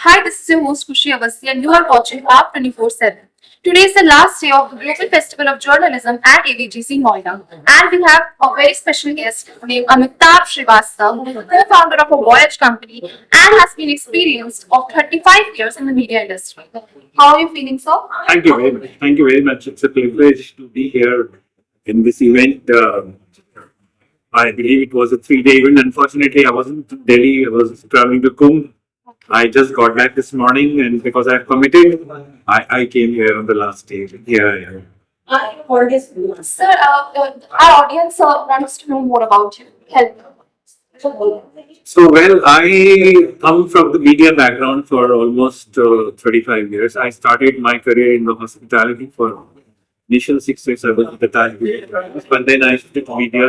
Hi, this is your host Kushi Avasti, and you are watching AAFT 24/7. Today is the last day of the Global Festival of Journalism at AVGC Noida, and we have a very special guest named Amitabh Shrivastava, co-founder of a Voyage company and has been experienced of 35 years in the media industry. How are you feeling, sir? Thank you very much. Thank you very much. It's a privilege to be here in this event. I believe it was a 3 day event. Unfortunately, I wasn't in Delhi. I was traveling to Kumbh. I just got back this morning, and because I've committed, I came here on the last day. Here I am. Sir, our audience wants to know more about you. Help. So, well, I come from the media background for almost 35 years. I started my career in the hospitality for initial 6 years. I was with the Taj, but then I shifted to media.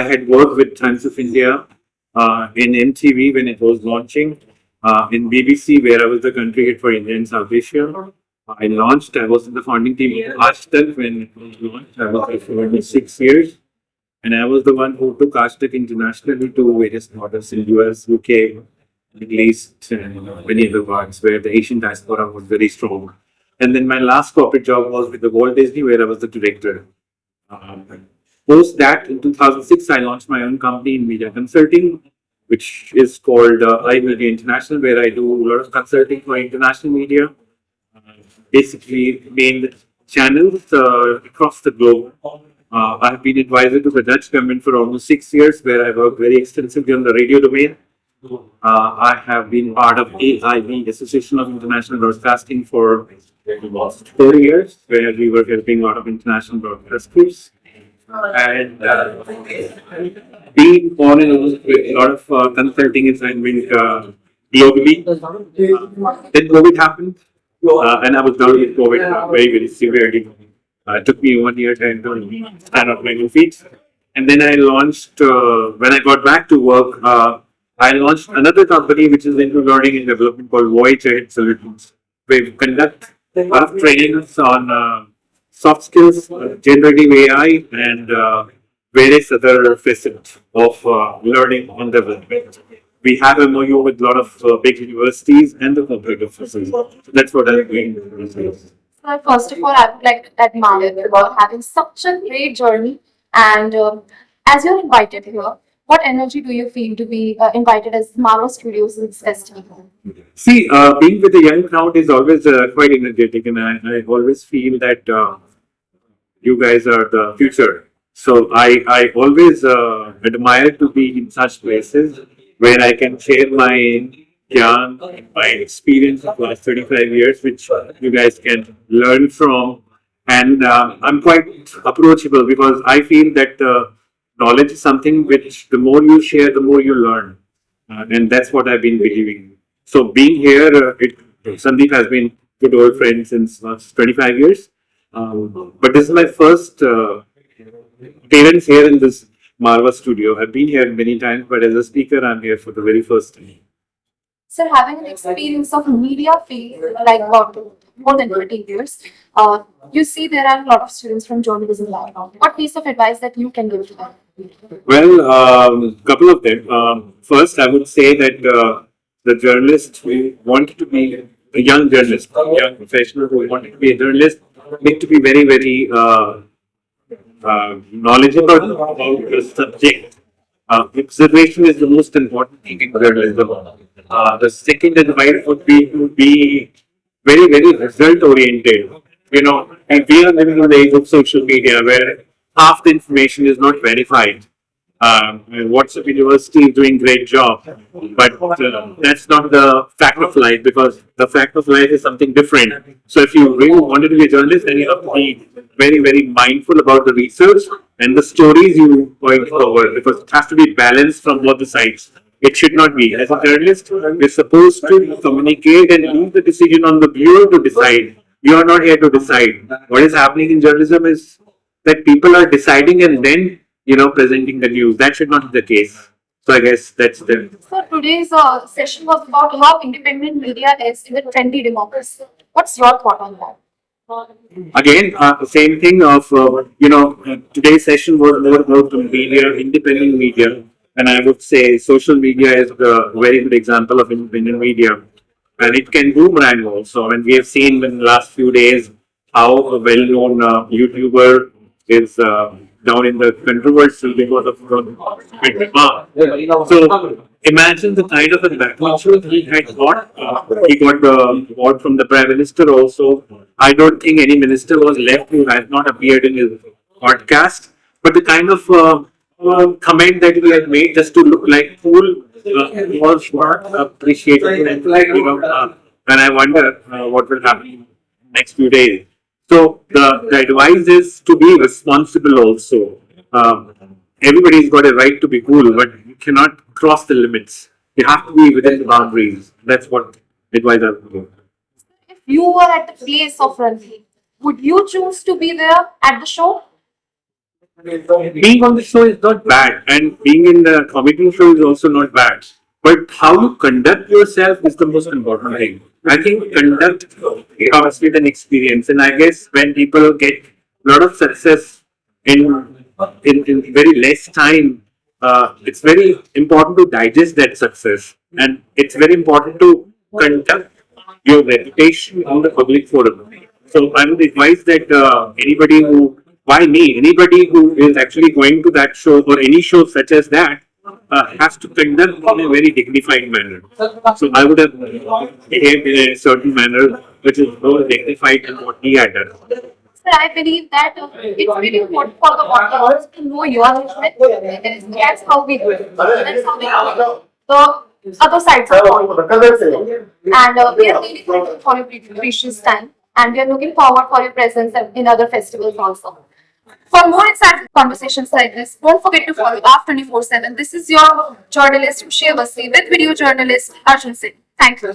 I had worked with Times of India in MTV when it was launching, in BBC where I was the country head for India and South Asia. I was in the founding team of Ashtak when it was launched. I was there for almost 6 years. And I was the one who took Ashtak internationally to various borders in US, UK, Middle East, and many other parts where the Asian diaspora was very strong. And then my last corporate job was with the Walt Disney, where I was the director. Post that, in 2006, I launched my own company in media consulting, which is called iMedia International, where I do a lot of consulting for international media, basically main channels across the globe. I have been advisor to the Dutch government for almost 6 years, where I worked very extensively on the radio domain. I have been part of AIB, Association of International Broadcasting, for almost 4 years, where we were helping a lot of international broadcasters. And being on and off with a lot of consulting assignment globally. Then COVID happened, and I was down with COVID very, very severely. It took me 1 year to stand on my own feet. And then I launched, when I got back to work, I launched another company which is into learning and development called Voyage Solutions. We conduct a lot of trainings on soft skills, generative AI, and various other facets of learning and development. We have a MOU with a lot of big universities and the corporate offices. So that's what I'm doing. First of all, I would like to admire you about having such a great journey. And as you're invited here, what energy do you feel to be invited as Marvel Studios in this festival? See, being with a young crowd is always quite energetic, and I always feel that you guys are the future. So I always admire to be in such places where I can share my gyan, my experience of last 35 years, which you guys can learn from. And I'm quite approachable because I feel that knowledge is something which the more you share, the more you learn. And that's what I've been believing. So being here, Sandeep has been good old friend since last 25 years. But this is my first appearance here in this Marva studio. I've been here many times, but as a speaker, I'm here for the very first time. Sir, having an experience of media field like about more than 20 years, you see there are a lot of students from journalism background. What piece of advice that you can give to them? Well, couple of them. First, I would say that the journalist who wanted to be a young journalist, a young professional who wanted to be a journalist, need to be very, very knowledgeable about the subject. Observation is the most important thing in journalism. The second advice would be to be very, very result oriented. And we are living in the age of social media where half the information is not verified. WhatsApp University is doing great job, but that's not the fact of life, because the fact of life is something different. So if you really wanted to be a journalist, then you have to be very, very mindful about the research and the stories you point forward, because it has to be balanced from both the sides. It should not be. As a journalist, you're supposed to communicate and leave the decision on the viewer to decide. You are not here to decide. What is happening in journalism is that people are deciding and then presenting the news. That should not be the case. So I guess that's the. So today's session was about how independent media is in a trendy democracy. What's your thought on that? Again, same thing of, today's session was more about the media, independent media. And I would say social media is a very good example of independent media. and it can boomerang also. And we have seen in the last few days how a well-known YouTuber is down in the controversy because of remark. So imagine the kind of a backlash he had got. He got the award from the Prime Minister also. I don't think any minister was left who has not appeared in his podcast. But the kind of comment that he had made just to look like cool was not appreciated. And, and I wonder what will happen next few days. So the advice is to be responsible also. Everybody's got a right to be cool, but you cannot cross the limits. You have to be within the boundaries. That's what advice I would give. If you were at the place of Ranveer, would you choose to be there at the show? Being on the show is not bad, and being in the comedy show is also not bad. But how you conduct yourself is the most important thing. I think conduct comes with an experience, and I guess when people get a lot of success in very less time, it's very important to digest that success, and it's very important to conduct your reputation on the public forum. So I would advise that anybody who is actually going to that show or any show such as that has to conduct in a very dignified manner. So I would have behaved in a certain manner which is more dignified than what he had done. Sir, I believe that it's really important for the audience to know your judgment. That's how we do it. That's how we do the other sides of it. And we are really grateful for your precious time. And we are looking forward for your presence in other festivals also. For more insightful conversations like this, don't forget to follow AAFT 24/7. This is your journalist Shrivastava with video journalist Arjun Singh. Thank you.